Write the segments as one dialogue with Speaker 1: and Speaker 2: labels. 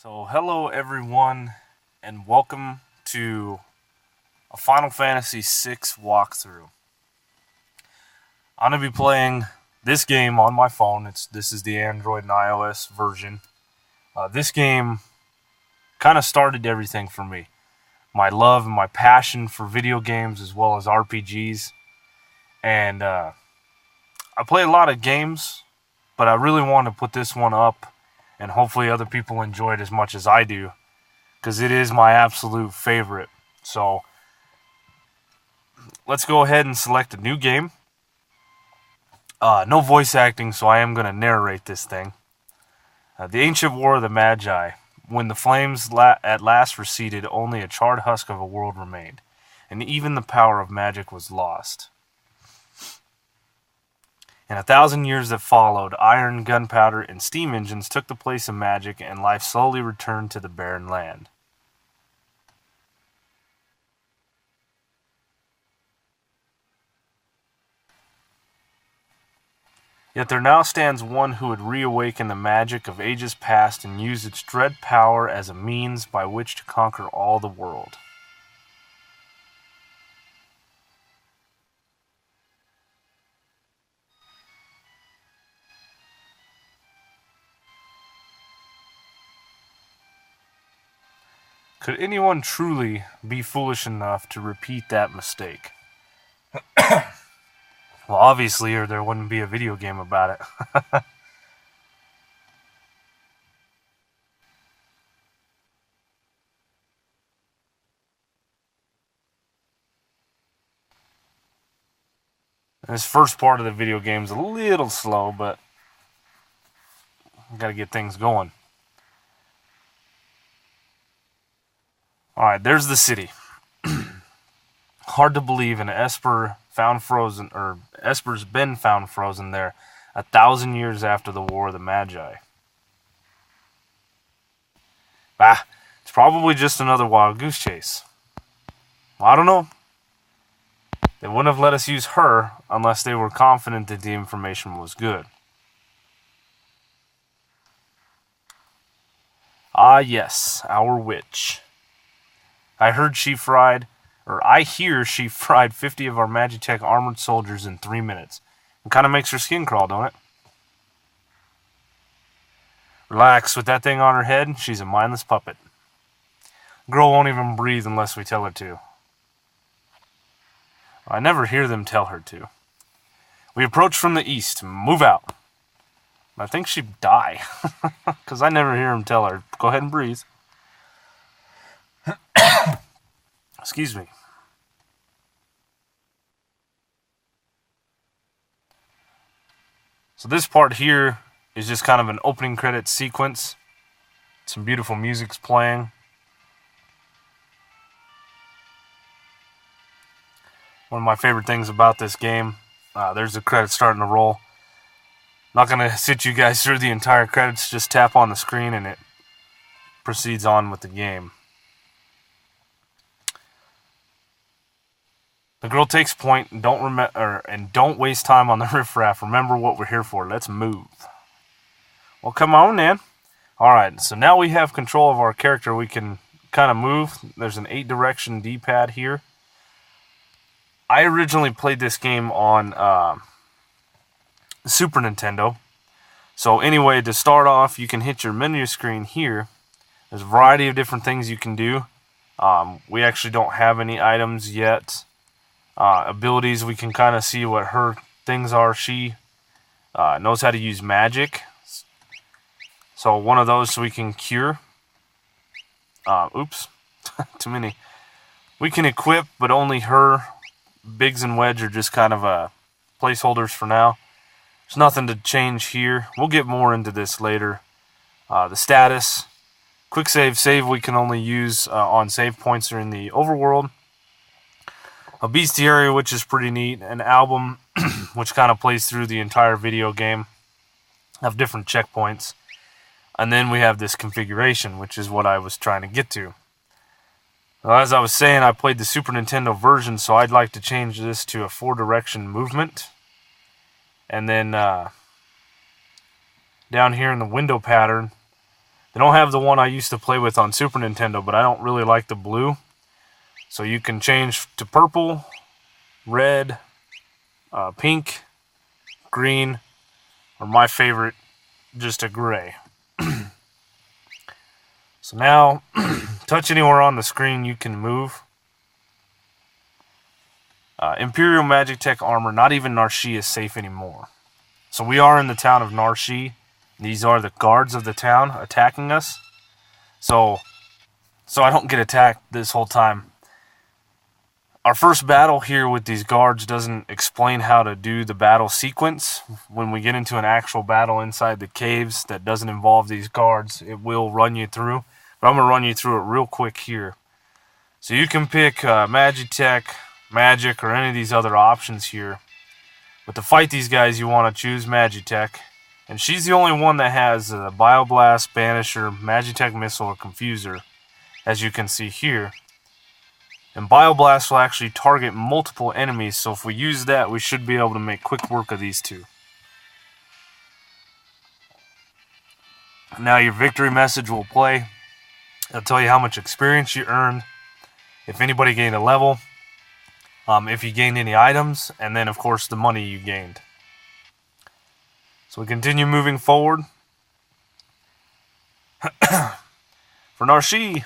Speaker 1: So, hello everyone, and welcome to a Final Fantasy VI walkthrough. I'm going to be playing this game on my phone. This is the Android and iOS version. This game kind of started everything for me. My love and my passion for video games as well as RPGs. And I play a lot of games, but I really want to put this one up, and hopefully other people enjoy it as much as I do, because it is my absolute favorite. So let's go ahead and select a new game. No voice acting, so I am going to narrate this thing. The Ancient War of the Magi. When the flames at last receded, only a charred husk of a world remained, and even the power of magic was lost. In 1,000 years that followed, iron, gunpowder, and steam engines took the place of magic, and life slowly returned to the barren land. Yet there now stands one who would reawaken the magic of ages past and use its dread power as a means by which to conquer all the world. Could anyone truly be foolish enough to repeat that mistake? Well, obviously, or there wouldn't be a video game about it. This first part of the video game is a little slow, but got to get things going. Alright, there's the city. Hard to believe an Esper's been found frozen there 1,000 years after the War of the Magi. Bah, it's probably just another wild goose chase. Well, I don't know. They wouldn't have let us use her unless they were confident that the information was good. Ah, yes, our witch. I hear she fried 50 of our magitek armored soldiers in 3 minutes. It kind of makes her skin crawl, don't it? Relax, with that thing on her head, she's a mindless puppet. Girl won't even breathe unless we tell her to. I never hear them tell her to. We approach from the east. Move out. I think she'd die, because I never hear him tell her. Go ahead and breathe. Excuse me. So this part here is just kind of an opening credits sequence. Some beautiful music's playing. One of my favorite things about this game. There's the credits starting to roll. Not going to sit you guys through the entire credits. Just tap on the screen and it proceeds on with the game. The girl takes point and don't waste time on the riffraff. Remember what we're here for. Let's move. Well, come on, then. Alright, so now we have control of our character. We can kind of move. There's an 8-direction D-pad here. I originally played this game on Super Nintendo. So anyway, to start off, you can hit your menu screen here. There's a variety of different things you can do. We actually don't have any items yet. Abilities, we can kind of see what her things are. She knows how to use magic. So one of those we can cure. Oops, too many. We can equip, but only her. Biggs and Wedge are just kind of placeholders for now. There's nothing to change here. We'll get more into this later. The status. Quick save we can only use on save points or in the overworld. A bestiary, which is pretty neat. An album, which kind of plays through the entire video game. Have different checkpoints. And then we have this configuration, which is what I was trying to get to. Well, as I was saying, I played the Super Nintendo version, so I'd like to change this to a 4-direction movement. And then down here in the window pattern, They don't have the one I used to play with on Super Nintendo, but I don't really like the blue. So you can change to purple, red, pink, green, or my favorite, just a gray. So now, touch anywhere on the screen, you can move. Imperial Magitek armor, not even Narshi is safe anymore. So we are in the town of Narshi. These are the guards of the town attacking us. So I don't get attacked this whole time. Our first battle here with these guards doesn't explain how to do the battle sequence. When we get into an actual battle inside the caves that doesn't involve these guards, it will run you through. But I'm going to run you through it real quick here. So you can pick magitek, magic, or any of these other options here. But to fight these guys, you want to choose magitek. And she's the only one that has a Bioblast, Banisher, Magitek Missile, or Confuser, as you can see here. And Bioblast will actually target multiple enemies, so if we use that, we should be able to make quick work of these two. Now your victory message will play. It'll tell you how much experience you earned, if anybody gained a level, if you gained any items, and then of course the money you gained. So we continue moving forward. For Narshi,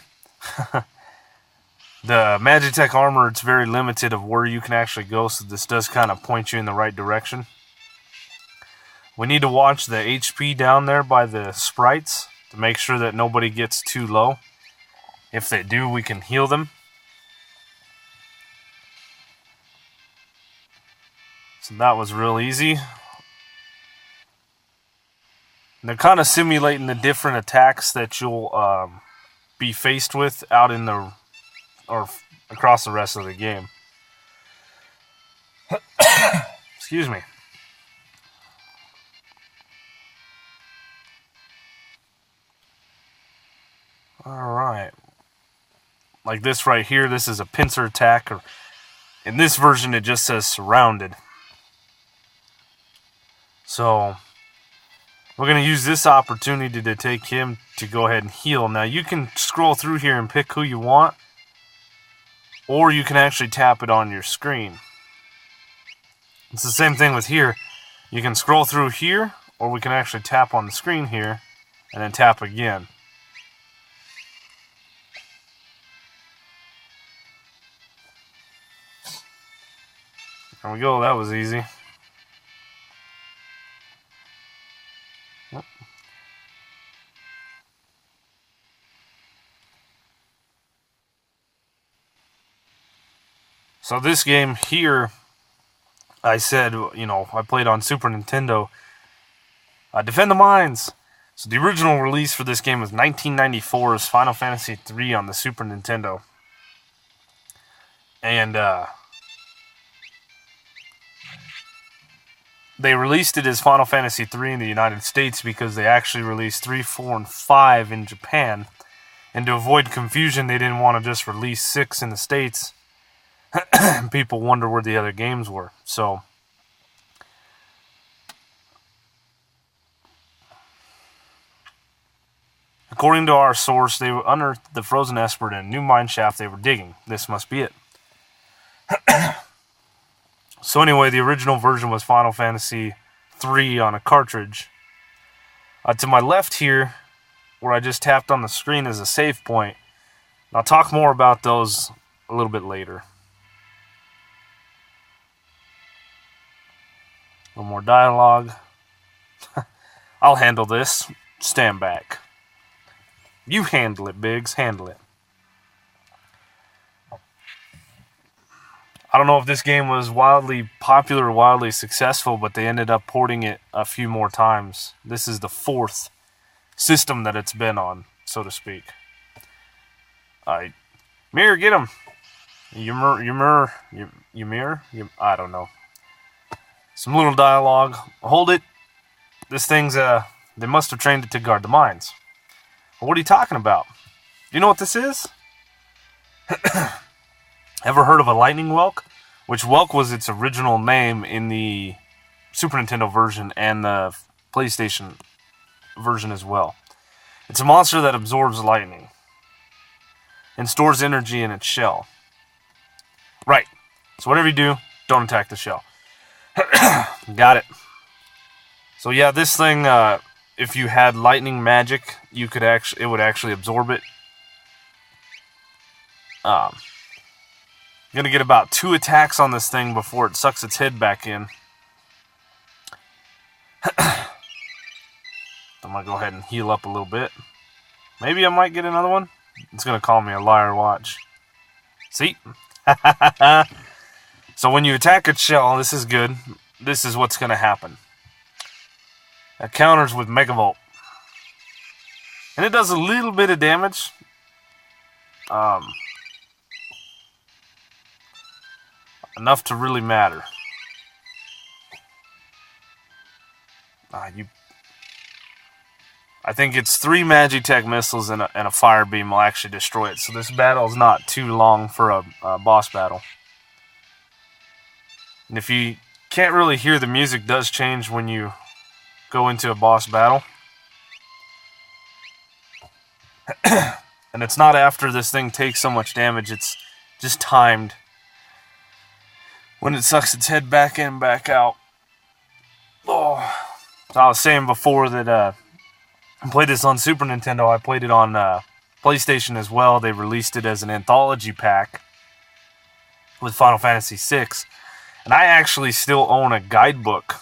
Speaker 1: the Magitek armor, it's very limited of where you can actually go, so this does kind of point you in the right direction. We need to watch the HP down there by the sprites to make sure that nobody gets too low. If they do, we can heal them. So that was real easy. They're kind of simulating the different attacks that you'll be faced with out in the, or across the rest of the game. Excuse me. Alright. Like this right here, this is a pincer attack, or in this version it just says surrounded. So we're going to use this opportunity to take him to go ahead and heal. Now you can scroll through here and pick who you want, or you can actually tap it on your screen. It's the same thing with here. You can scroll through here, or we can actually tap on the screen here and then tap again. There we go, that was easy. So this game here, I said, you know, I played on Super Nintendo. Defend the Mines. So the original release for this game was 1994's Final Fantasy III on the Super Nintendo. And they released it as Final Fantasy III in the United States because they actually released 3, 4, and 5 in Japan. And to avoid confusion, they didn't want to just release 6 in the States. People wonder where the other games were. So according to our source, they unearthed the Frozen Esper in a new mine shaft they were digging. This must be it. So anyway, the original version was Final Fantasy III on a cartridge. To my left here, where I just tapped on the screen, is a save point. I'll talk more about those a little bit later. A little more dialogue. I'll handle this. Stand back. You handle it, Biggs. Handle it. I don't know if this game was wildly popular or wildly successful, but they ended up porting it a few more times. This is the 4th system that it's been on, so to speak. Alright. Mirror, get him! Ymir? I don't know. Some little dialogue. Hold it. This thing's, they must have trained it to guard the mines. Well, what are you talking about? Do you know what this is? Ever heard of a lightning whelk? Which whelk was its original name in the Super Nintendo version and the PlayStation version as well. It's a monster that absorbs lightning and stores energy in its shell. Right. So whatever you do, don't attack the shell. Got it. So yeah, this thing, if you had lightning magic, it would actually absorb it. You're gonna get about 2 attacks on this thing before it sucks its head back in. I'm gonna go ahead and heal up a little bit. Maybe I might get another one. It's gonna call me a liar. Watch. See? So when you attack its shell, this is good. This is what's gonna happen. It counters with Megavolt. And it does a little bit of damage. Enough to really matter. I think it's 3 magitek missiles and a fire beam will actually destroy it. So this battle is not too long for a boss battle. And if you can't really hear, the music does change when you go into a boss battle. And it's not after this thing takes so much damage, it's just timed when it sucks its head back in, back out. Oh. So I was saying before that I played this on Super Nintendo. I played it on PlayStation as well. They released it as an anthology pack with Final Fantasy VI. And I actually still own a guidebook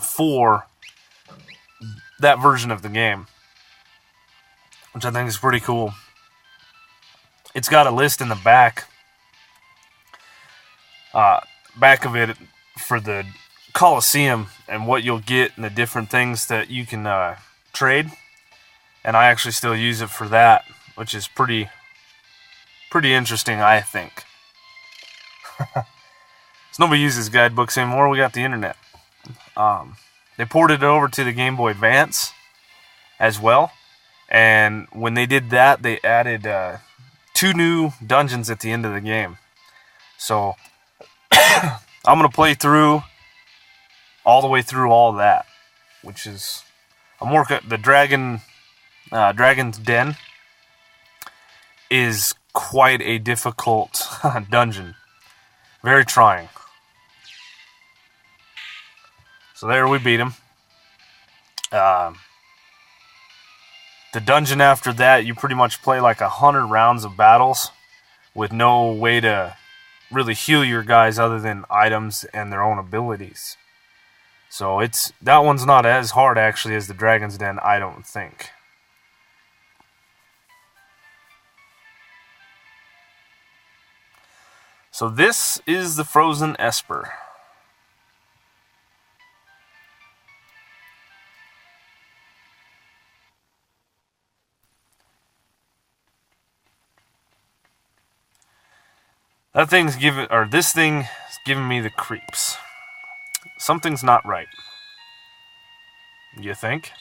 Speaker 1: for that version of the game, which I think is pretty cool. It's got a list in the back of it for the Coliseum and what you'll get and the different things that you can trade. And I actually still use it for that, which is pretty interesting, I think. So nobody uses guidebooks anymore. We got the internet. They ported it over to the Game Boy Advance as well. And when they did that, they added 2 new dungeons at the end of the game. So I'm going to play through all the way through all that, which is the Dragon's Den is quite a difficult dungeon. Very trying. So there we beat him. The dungeon after that, you pretty much play like 100 rounds of battles with no way to really heal your guys other than items and their own abilities. So that one's not as hard actually as the Dragon's Den, I don't think. So this is the Frozen Esper. This thing is giving me the creeps. Something's not right. You think?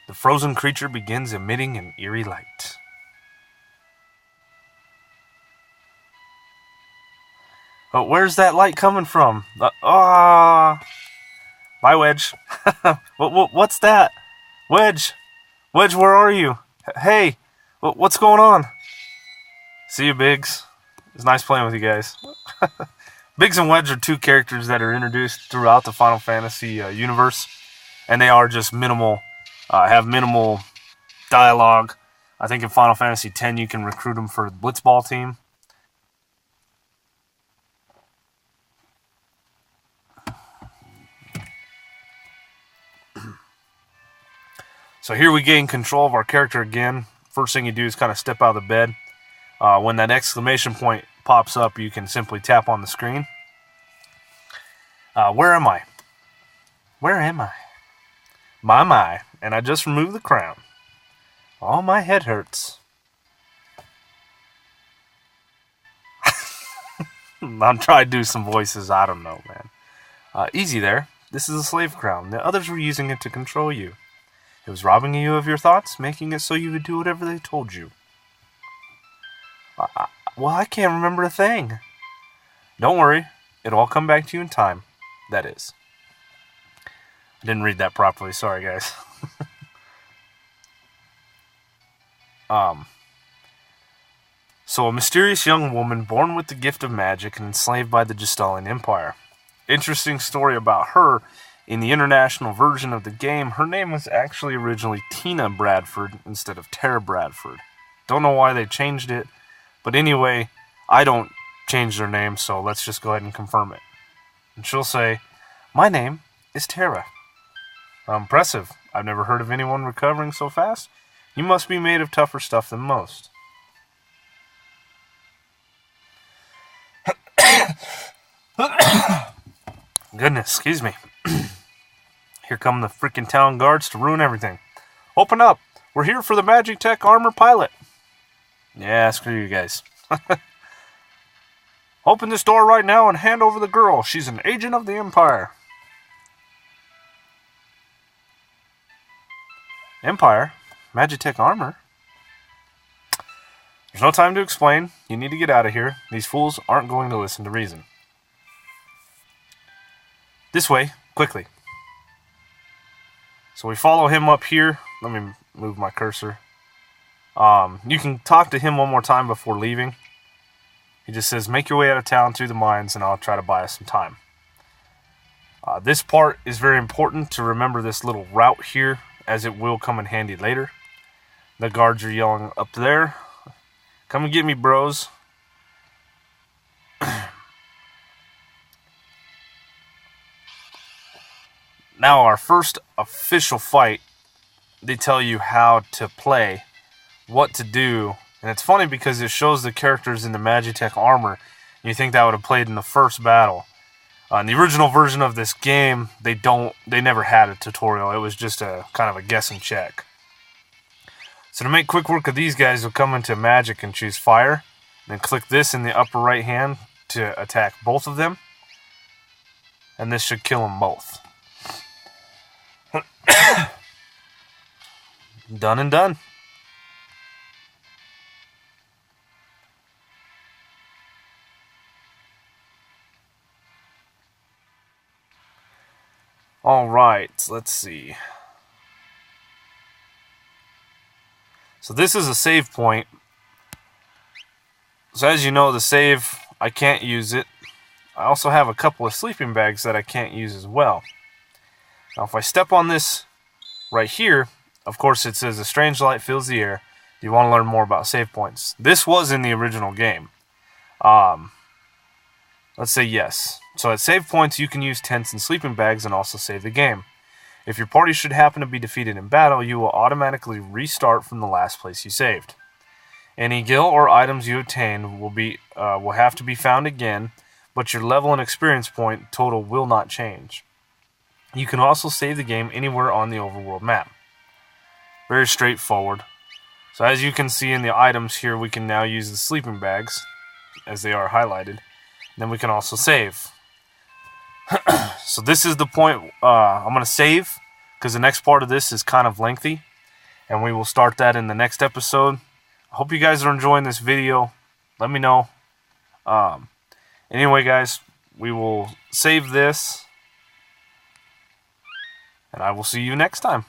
Speaker 1: The frozen creature begins emitting an eerie light. Oh, where's that light coming from? Bye, Wedge. What's that? Wedge, where are you? Hey, what's going on? See you, Biggs. It's nice playing with you guys. Biggs and Wedge are 2 characters that are introduced throughout the Final Fantasy universe, and they are just have minimal dialogue. I think in Final Fantasy X you can recruit them for the Blitzball team. So here we gain control of our character again. First thing you do is kind of step out of the bed. When that exclamation point pops up, you can simply tap on the screen. Where am I? Where am I? My. And I just removed the crown. Oh, my head hurts. I'm trying to do some voices. I don't know, man. Easy there. This is a slave crown. The others were using it to control you. It was robbing you of your thoughts, making it so you would do whatever they told you. Well, I can't remember a thing. Don't worry. It'll all come back to you in time. That is. I didn't read that properly. Sorry, guys. So a mysterious young woman born with the gift of magic and enslaved by the Gestalian Empire. Interesting story about her. In the international version of the game, her name was actually originally Tina Bradford instead of Tara Bradford. Don't know why they changed it, but anyway, I don't change their name, so let's just go ahead and confirm it. And she'll say, "My name is Tara." Impressive. I've never heard of anyone recovering so fast. You must be made of tougher stuff than most. Goodness, excuse me. Here come the freaking town guards to ruin everything. Open up. We're here for the magitek armor pilot. Yeah, screw you guys. Open this door right now and hand over the girl. She's an agent of the Empire. Empire? Magitek armor? There's no time to explain. You need to get out of here. These fools aren't going to listen to reason. This way, quickly. So we follow him up here. Let me move my cursor. You can talk to him one more time before leaving. He just says, make your way out of town through the mines and I'll try to buy us some time. This part is very important to remember this little route here, as it will come in handy later. The guards are yelling up there. Come and get me, bros. Now our first official fight, they tell you how to play, what to do. And it's funny because it shows the characters in the magitek armor. You think that would have played in the first battle. In the original version of this game, they never had a tutorial. It was just a kind of a guess and check. So to make quick work of these guys, you'll come into magic and choose fire. Then click this in the upper right hand to attack both of them. And this should kill them both. Done and done. Alright, let's see. So this is a save point. So as you know, the save, I can't use it. I also have a couple of sleeping bags that I can't use as well. Now if I step on this right here, of course it says a strange light fills the air. Do you want to learn more about save points? This was in the original game. Let's say yes. So at save points you can use tents and sleeping bags and also save the game. If your party should happen to be defeated in battle, you will automatically restart from the last place you saved. Any gil or items you obtain will have to be found again, but your level and experience point total will not change. You can also save the game anywhere on the overworld map. Very straightforward. So as you can see in the items here, we can now use the sleeping bags, as they are highlighted. Then we can also save. So this is the point I'm going to save, because the next part of this is kind of lengthy. And we will start that in the next episode. I hope you guys are enjoying this video. Let me know. Anyway, guys, we will save this. And I will see you next time.